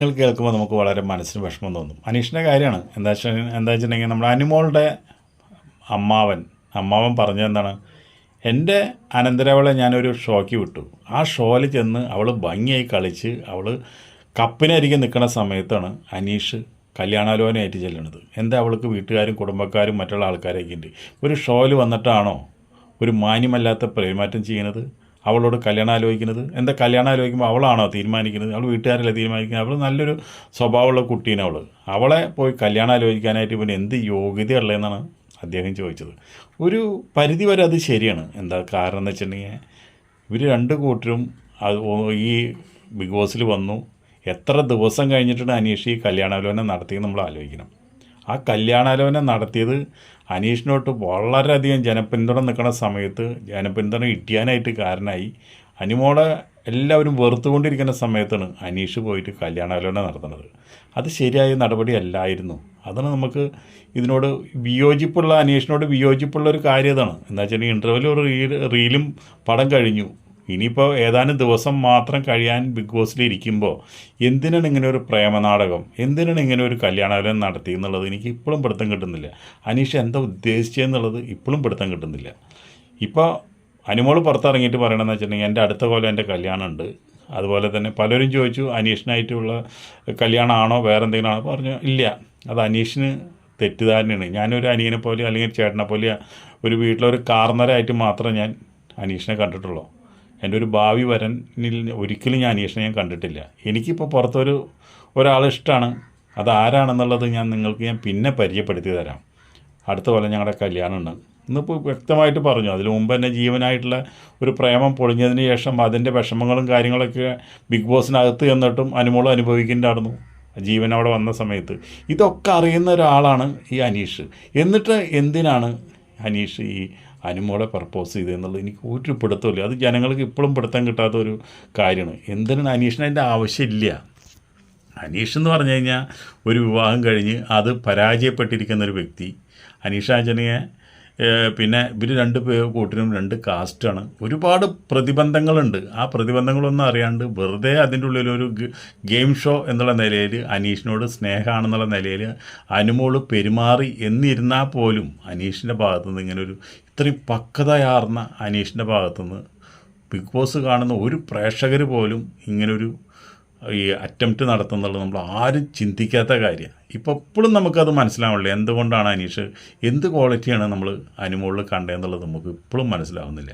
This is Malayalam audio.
കേൾക്കുമ്പോൾ നമുക്ക് വളരെ മനസ്സിന് വിഷമം തോന്നും. അനീഷിൻ്റെ കാര്യമാണ്. എന്താ വെച്ചിട്ടുണ്ടെങ്കിൽ നമ്മുടെ അനുമോളുടെ അമ്മാവൻ പറഞ്ഞതെന്താണ്, എൻ്റെ അനന്തരവളെ ഞാനൊരു ഷോയ്ക്ക് വിട്ടു. ആ ഷോയിൽ ചെന്ന് അവൾ ഭംഗിയായി കളിച്ച് അവൾ കപ്പിനരികെ നിൽക്കുന്ന സമയത്താണ് അനീഷ് കല്യാണാലോചനയായിട്ട് ചെല്ലുന്നത്. എന്താ അവൾക്ക് വീട്ടുകാരും കുടുംബക്കാരും മറ്റുള്ള ആൾക്കാരൊക്കെ ഉണ്ട്. ഒരു ഷോയിൽ വന്നിട്ടാണോ ഒരു മാന്യമല്ലാത്ത പെരുമാറ്റം ചെയ്യുന്നത്? അവളോട് കല്യാണം ആലോചിക്കുന്നത് എന്താ? കല്യാണം ആലോചിക്കുമ്പോൾ അവളാണോ തീരുമാനിക്കുന്നത്? അവൾ വീട്ടുകാരല്ലേ തീരുമാനിക്കുന്നത്? അവൾ നല്ലൊരു സ്വഭാവമുള്ള കുട്ടീനെ അവളെ പോയി കല്യാണം ആലോചിക്കാനായിട്ട് ഇവന് എന്ത് യോഗ്യതയുള്ളതെന്നാണ് അദ്ദേഹം ചോദിച്ചത്. ഒരു പരിധി വരെ അത് ശരിയാണ്. എന്താ കാരണം എന്ന് വെച്ചിട്ടുണ്ടെങ്കിൽ ഇവർ രണ്ട് കൂട്ടരും ഈ ബിഗ് ബോസിൽ വന്നു. എത്ര ദിവസം കഴിഞ്ഞിട്ടാണ് അനീഷ് ഈ കല്യാണാലോചന നടത്തിയെന്ന് നമ്മൾ ആലോചിക്കണം. ആ കല്യാണാലോചന നടത്തിയത് അനീഷിനോട്ട് വളരെയധികം ജനപിന്തുണ നിൽക്കുന്ന സമയത്ത് ജനപിന്തുണ ഇട്ടിയാനായിട്ട് കാരണമായി അനുമോളെ എല്ലാവരും വെറുത്തുകൊണ്ടിരിക്കുന്ന സമയത്താണ് അനീഷ് പോയിട്ട് കല്യാണാലോചന നടത്തുന്നത്. അത് ശരിയായ നടപടിയല്ലായിരുന്നു. അതാണ് നമുക്ക് ഇതിനോട് അനീഷിനോട് വിയോജിപ്പുള്ള ഒരു കാര്യം ഇതാണ്. എന്താ വെച്ചിട്ടുണ്ടെങ്കിൽ ഇൻ്റർവ്യൂവിൽ ഒരു റീലും പടം കഴിഞ്ഞു. ഇനിയിപ്പോൾ ഏതാനും ദിവസം മാത്രം കഴിയാൻ ബിഗ് ബോസിൽ ഇരിക്കുമ്പോൾ എന്തിനാണ് ഇങ്ങനെ ഒരു പ്രേമനാടകം, എന്തിനാണ് ഇങ്ങനെ ഒരു കല്യാണാലോചന നടത്തി എന്നുള്ളത് എനിക്ക് ഇപ്പോഴും പിടുത്തം കിട്ടുന്നില്ല. അനീഷ് എന്താ ഉദ്ദേശിച്ചതെന്നുള്ളത് ഇപ്പോഴും പിടുത്തം കിട്ടുന്നില്ല. ഇപ്പോൾ അനുമോൾ പുറത്തിറങ്ങിയിട്ട് പറയണമെന്ന് വെച്ചിട്ടുണ്ടെങ്കിൽ എൻ്റെ അടുത്ത കൊല്ലം എൻ്റെ കല്യാണമുണ്ട്. അതുപോലെ തന്നെ പലരും ചോദിച്ചു അനീഷിനായിട്ടുള്ള കല്യാണമാണോ വേറെ എന്തെങ്കിലും ആണോ? പറഞ്ഞു ഇല്ല, അത് അനീഷിന് തെറ്റിദ്ധാരണയാണ്. ഞാനൊരു അനിയനെ പോലെ അല്ലെങ്കിൽ ചേട്ടനെ പോലെ ഒരു വീട്ടിലൊരു കാർന്നരായിട്ട് മാത്രം ഞാൻ അനീഷിനെ കണ്ടിട്ടുള്ളൂ. എൻ്റെ ഒരു ഭാവി വരനിൽ ഒരിക്കലും ഞാൻ അനീഷിനെ ഞാൻ കണ്ടിട്ടില്ല. എനിക്കിപ്പോൾ പുറത്തൊരു ഒരാളിഷ്ടമാണ്. അതാരാണെന്നുള്ളത് ഞാൻ പിന്നെ പരിചയപ്പെടുത്തി തരാം. അടുത്ത കൊല്ലം ഞങ്ങളുടെ കല്യാണമുണ്ട് ഇന്നിപ്പോൾ വ്യക്തമായിട്ട് പറഞ്ഞു. അതിന് മുമ്പ് തന്നെ ജീവനായിട്ടുള്ള ഒരു പ്രേമം പൊളിഞ്ഞതിന് ശേഷം അതിൻ്റെ വിഷമങ്ങളും കാര്യങ്ങളൊക്കെ ബിഗ് ബോസിനകത്ത് ചെന്നിട്ടും അനുമോളും അനുഭവിക്കുന്നുണ്ടായിരുന്നു ജീവൻ അവിടെ വന്ന സമയത്ത്. ഇതൊക്കെ അറിയുന്ന ഒരാളാണ് ഈ അനീഷ്. എന്നിട്ട് എന്തിനാണ് അനീഷ് ഈ അനുമോളെ പ്രപ്പോസ് ചെയ്തതെന്നുള്ളത് എനിക്ക് ഒരു പിടുത്തമില്ല. അത് ജനങ്ങൾക്ക് ഇപ്പോഴും പിടുത്തം കിട്ടാത്ത ഒരു കാര്യമാണ്. എന്തിനാണ് അനീഷിന് അതിൻ്റെ ആവശ്യമില്ല. അനീഷ് എന്ന് പറഞ്ഞു കഴിഞ്ഞാൽ ഒരു വിവാഹം കഴിഞ്ഞ് അത് പരാജയപ്പെട്ടിരിക്കുന്ന ഒരു വ്യക്തി. അനീഷ് ആന്റണിയെ പിന്നെ ഇവർ കൂട്ടരും രണ്ട് കാസ്റ്റാണ്. ഒരുപാട് പ്രതിബന്ധങ്ങളുണ്ട്. ആ പ്രതിബന്ധങ്ങളൊന്നും അറിയാണ്ട് വെറുതെ അതിൻ്റെ ഉള്ളിലൊരു ഗെയിം ഷോ എന്നുള്ള നിലയിൽ അനീഷിനോട് സ്നേഹമാണെന്നുള്ള നിലയിൽ അനുമോള് പെരുമാറി എന്നിരുന്നാൽ പോലും അനീഷിൻ്റെ ഭാഗത്തുനിന്ന് ഇങ്ങനൊരു ഇത്രയും പക്വതയാർന്ന അനീഷിൻ്റെ ഭാഗത്തുനിന്ന് ബിഗ് ബോസ് കാണുന്ന ഒരു പ്രേക്ഷകർ പോലും ഇങ്ങനൊരു ഈ അറ്റംപ്റ്റ് നടത്തുന്നുള്ളത് നമ്മൾ ആരും ചിന്തിക്കാത്ത കാര്യമാണ്. ഇപ്പോൾ എപ്പോഴും നമുക്കത് മനസ്സിലാവുന്നില്ല. എന്തുകൊണ്ടാണ് അനീഷ് എന്ത് ക്വാളിറ്റിയാണ് നമ്മൾ അനുമോളിൽ കണ്ടതെന്നുള്ളത് നമുക്ക് ഇപ്പോഴും മനസ്സിലാവുന്നില്ല.